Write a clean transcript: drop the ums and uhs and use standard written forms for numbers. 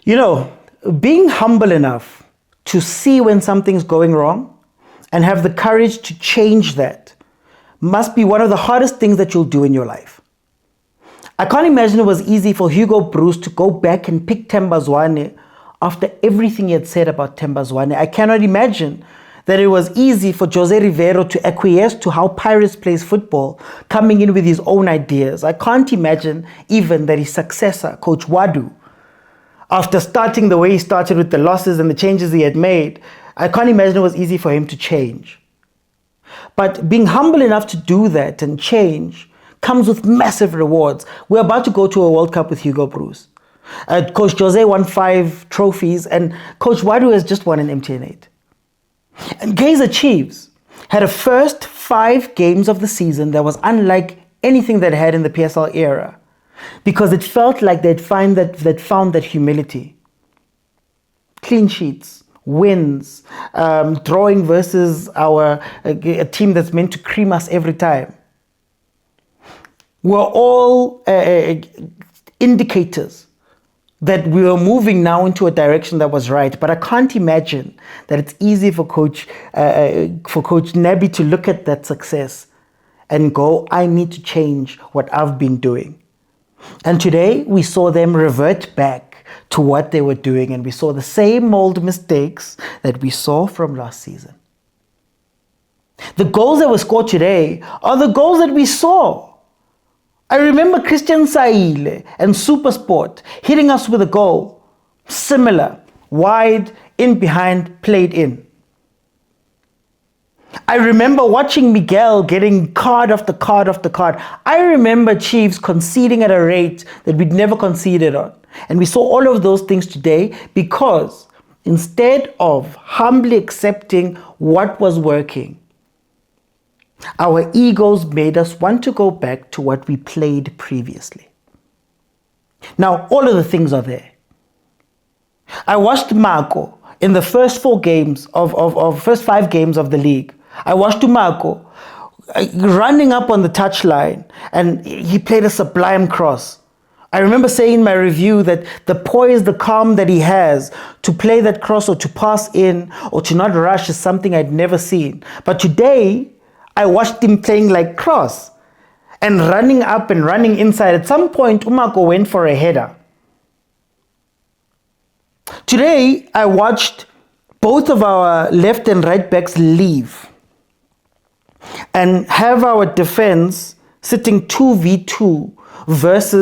You know, being humble enough to see when something's going wrong and have the courage to change that must be one of the hardest things that you'll do in your life. I can't imagine it was easy for Hugo Bruce to go back and pick Themba Zwane after everything he had said about Themba Zwane. I cannot imagine that it was easy for Jose Rivero to acquiesce to how Pirates plays football, coming in with his own ideas. I can't imagine even that his successor, Coach Wadu, after starting the way he started with the losses and the changes he had made, I can't imagine it was easy for him to change. But being humble enough to do that and change comes with massive rewards. We're about to go to a World Cup with Hugo Bruce. Coach Jose won 5 trophies and Coach Wadu has just won an MTN 8. And Kaizer Chiefs had a first 5 games of the season that was unlike anything they'd had in the PSL era, because it felt like they'd found that humility. Clean sheets, wins, drawing versus a team that's meant to cream us every time. We're all indicators that we were moving now into a direction that was right. But I can't imagine that it's easy for Coach Nabi to look at that success and go, I need to change what I've been doing. And today we saw them revert back to what they were doing, and we saw the same old mistakes that we saw from last season. The goals that were scored today are the goals that we saw. I remember Christian Saile and Supersport hitting us with a goal similar, wide, in behind, played in. I remember watching Miguel getting card after card after card. I remember Chiefs conceding at a rate that we'd never conceded on. And we saw all of those things today because instead of humbly accepting what was working, our egos made us want to go back to what we played previously. Now, all of the things are there. I watched Marco in the first 5 games of the league. I watched Marco running up on the touchline, and he played a sublime cross. I remember saying in my review that the poise, the calm that he has to play that cross or to pass in or to not rush is something I'd never seen. But today, I watched him playing like cross and running up and running inside. At some point, Marco went for a header. Today, I watched both of our left and right backs leave and have our defense sitting 2v2 versus